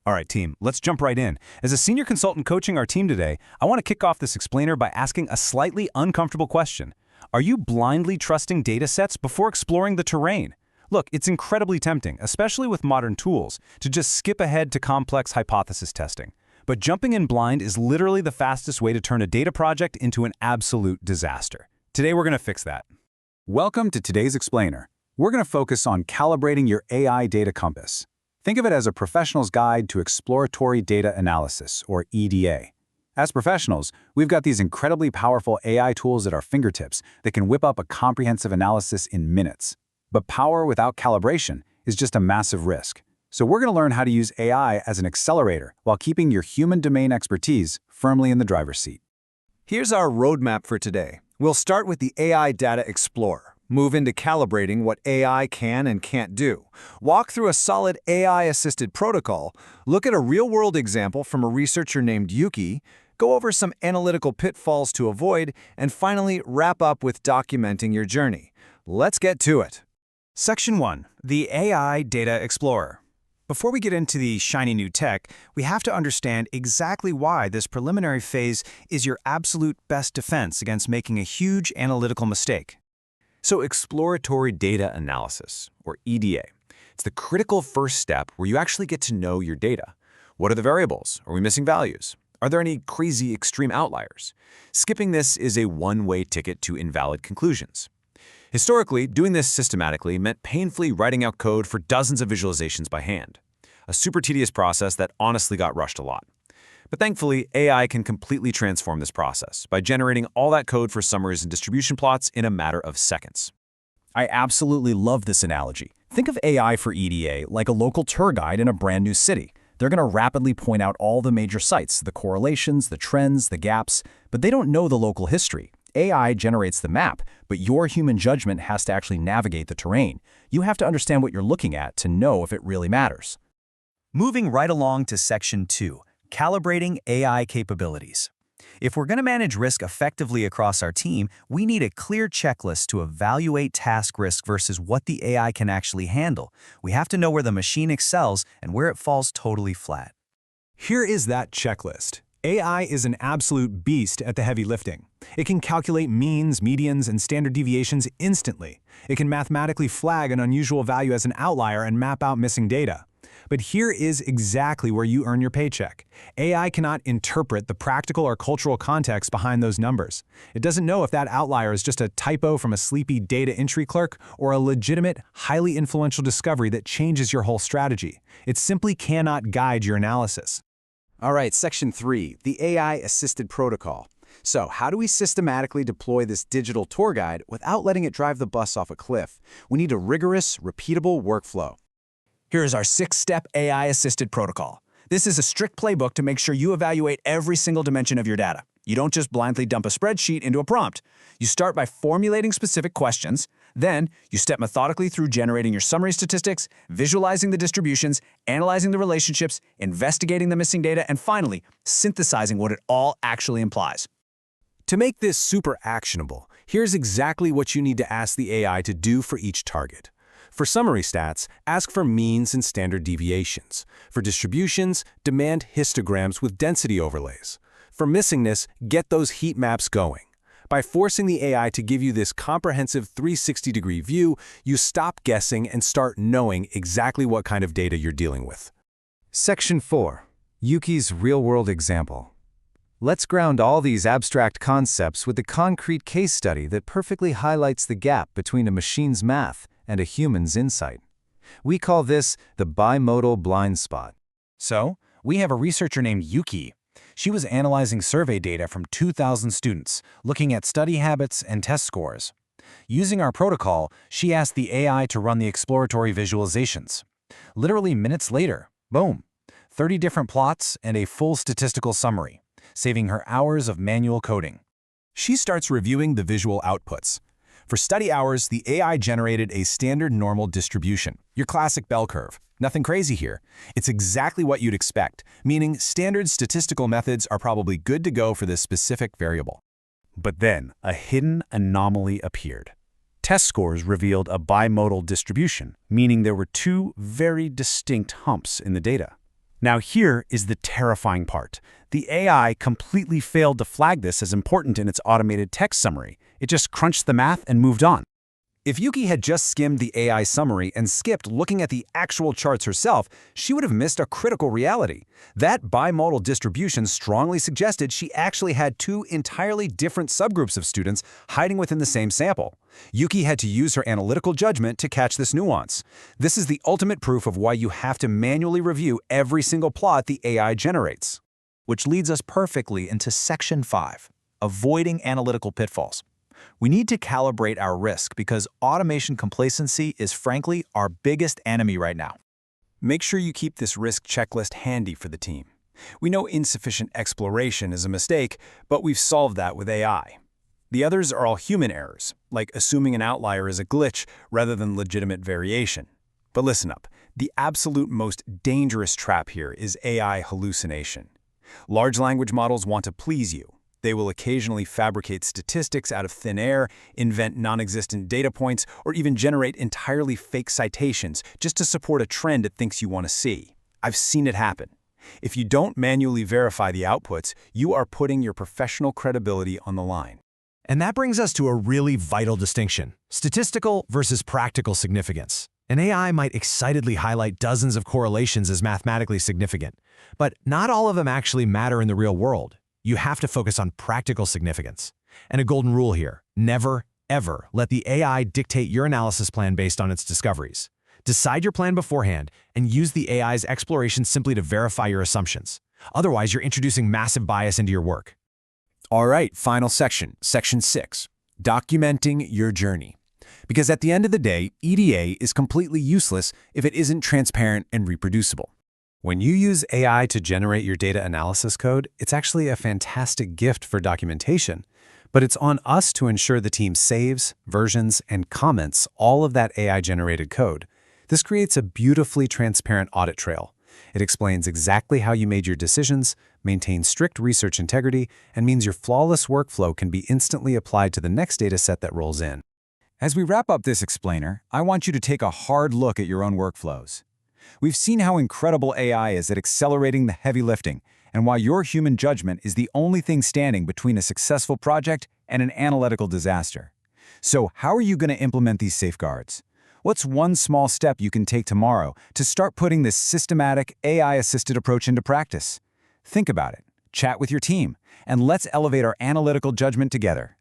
All right, team, let's jump right in. As a senior consultant coaching our team today, I want to kick off this explainer by asking a slightly uncomfortable question. Are you blindly trusting data sets before exploring the terrain? Look, it's incredibly tempting, especially with modern tools, to just skip ahead to complex hypothesis testing. But jumping in blind is literally the fastest way to turn a data project into an absolute disaster. Today, we're going to fix that. Welcome to today's explainer. We're going to focus on calibrating your AI data compass. Think of it as a professional's guide to exploratory data analysis, or EDA. As professionals, we've got these incredibly powerful AI tools at our fingertips that can whip up a comprehensive analysis in minutes. But power without calibration is just a massive risk. So we're going to learn how to use AI as an accelerator while keeping your human domain expertise firmly in the driver's seat. Here's our roadmap for today. We'll start with the AI Data Explorer. Move into calibrating what AI can and can't do. Walk through a solid AI-assisted protocol. Look at a real-world example from a researcher named Yuki. Go over some analytical pitfalls to avoid. And finally, wrap up with documenting your journey. Let's get to it. Section 1. The AI Data Explorer. Before we get into the shiny new tech, we have to understand exactly why this preliminary phase is your absolute best defense against making a huge analytical mistake. So exploratory data analysis, or EDA, it's the critical first step where you actually get to know your data. What are the variables? Are we missing values? Are there any crazy extreme outliers? Skipping this is a one-way ticket to invalid conclusions. Historically, doing this systematically meant painfully writing out code for dozens of visualizations by hand. A super tedious process that honestly got rushed a lot. But thankfully, AI can completely transform this process by generating all that code for summaries and distribution plots in a matter of seconds. I absolutely love this analogy. Think of AI for EDA like a local tour guide in a brand new city. They're going to rapidly point out all the major sites, the correlations, the trends, the gaps, but they don't know the local history. AI generates the map, but your human judgment has to actually navigate the terrain. You have to understand what you're looking at to know if it really matters. Moving right along to Section 2. Calibrating AI capabilities. If we're going to manage risk effectively across our team, we need a clear checklist to evaluate task risk versus what the AI can actually handle. We have to know where the machine excels and where it falls totally flat. Here is that checklist. AI is an absolute beast at the heavy lifting. It can calculate means, medians, and standard deviations instantly. It can mathematically flag an unusual value as an outlier and map out missing data. But here is exactly where you earn your paycheck. AI cannot interpret the practical or cultural context behind those numbers. It doesn't know if that outlier is just a typo from a sleepy data entry clerk or a legitimate, highly influential discovery that changes your whole strategy. It simply cannot guide your analysis. All right, Section 3, the AI-assisted protocol. So, how do we systematically deploy this digital tour guide without letting it drive the bus off a cliff? We need a rigorous, repeatable workflow. Here is our 6-step AI-assisted protocol. This is a strict playbook to make sure you evaluate every single dimension of your data. You don't just blindly dump a spreadsheet into a prompt. You start by formulating specific questions. Then, you step methodically through generating your summary statistics, visualizing the distributions, analyzing the relationships, investigating the missing data, and finally, synthesizing what it all actually implies. To make this super actionable, here's exactly what you need to ask the AI to do for each target. For summary stats, ask for means and standard deviations. For distributions, demand histograms with density overlays. For missingness, get those heat maps going. By forcing the AI to give you this comprehensive 360-degree view, you stop guessing and start knowing exactly what kind of data you're dealing with. Section 4. Yuki's real-world example. Let's ground all these abstract concepts with a concrete case study that perfectly highlights the gap between a machine's math and a human's insight. We call this the bimodal blind spot. So, we have a researcher named Yuki. She was analyzing survey data from 2,000 students, looking at study habits and test scores. Using our protocol, she asked the AI to run the exploratory visualizations. Literally minutes later, boom, 30 different plots and a full statistical summary, saving her hours of manual coding. She starts reviewing the visual outputs. For study hours, the AI generated a standard normal distribution, your classic bell curve. Nothing crazy here. It's exactly what you'd expect, meaning standard statistical methods are probably good to go for this specific variable. But then, a hidden anomaly appeared. Test scores revealed a bimodal distribution, meaning there were two very distinct humps in the data. Now here is the terrifying part. The AI completely failed to flag this as important in its automated text summary. It just crunched the math and moved on. If Yuki had just skimmed the AI summary and skipped looking at the actual charts herself, she would have missed a critical reality. That bimodal distribution strongly suggested she actually had two entirely different subgroups of students hiding within the same sample. Yuki had to use her analytical judgment to catch this nuance. This is the ultimate proof of why you have to manually review every single plot the AI generates. Which leads us perfectly into Section 5, avoiding analytical pitfalls. We need to calibrate our risk because automation complacency is frankly our biggest enemy right now. Make sure you keep this risk checklist handy for the team. We know insufficient exploration is a mistake, but we've solved that with AI. The others are all human errors, like assuming an outlier is a glitch rather than legitimate variation. But listen up, the absolute most dangerous trap here is AI hallucination. Large language models want to please you. They will occasionally fabricate statistics out of thin air, invent non-existent data points, or even generate entirely fake citations just to support a trend it thinks you want to see. I've seen it happen. If you don't manually verify the outputs, you are putting your professional credibility on the line. And that brings us to a really vital distinction: statistical versus practical significance. An AI might excitedly highlight dozens of correlations as mathematically significant, but not all of them actually matter in the real world. You have to focus on practical significance. And a golden rule here: never, ever let the AI dictate your analysis plan based on its discoveries. Decide your plan beforehand and use the AI's exploration simply to verify your assumptions. Otherwise, you're introducing massive bias into your work. All right, final section, Section 6, documenting your journey. Because at the end of the day, EDA is completely useless if it isn't transparent and reproducible. When you use AI to generate your data analysis code, it's actually a fantastic gift for documentation. But it's on us to ensure the team saves, versions, and comments all of that AI-generated code. This creates a beautifully transparent audit trail. It explains exactly how you made your decisions, maintains strict research integrity, and means your flawless workflow can be instantly applied to the next dataset that rolls in. As we wrap up this explainer, I want you to take a hard look at your own workflows. We've seen how incredible AI is at accelerating the heavy lifting, and why your human judgment is the only thing standing between a successful project and an analytical disaster. So how are you going to implement these safeguards? What's one small step you can take tomorrow to start putting this systematic, AI-assisted approach into practice? Think about it, chat with your team, and let's elevate our analytical judgment together.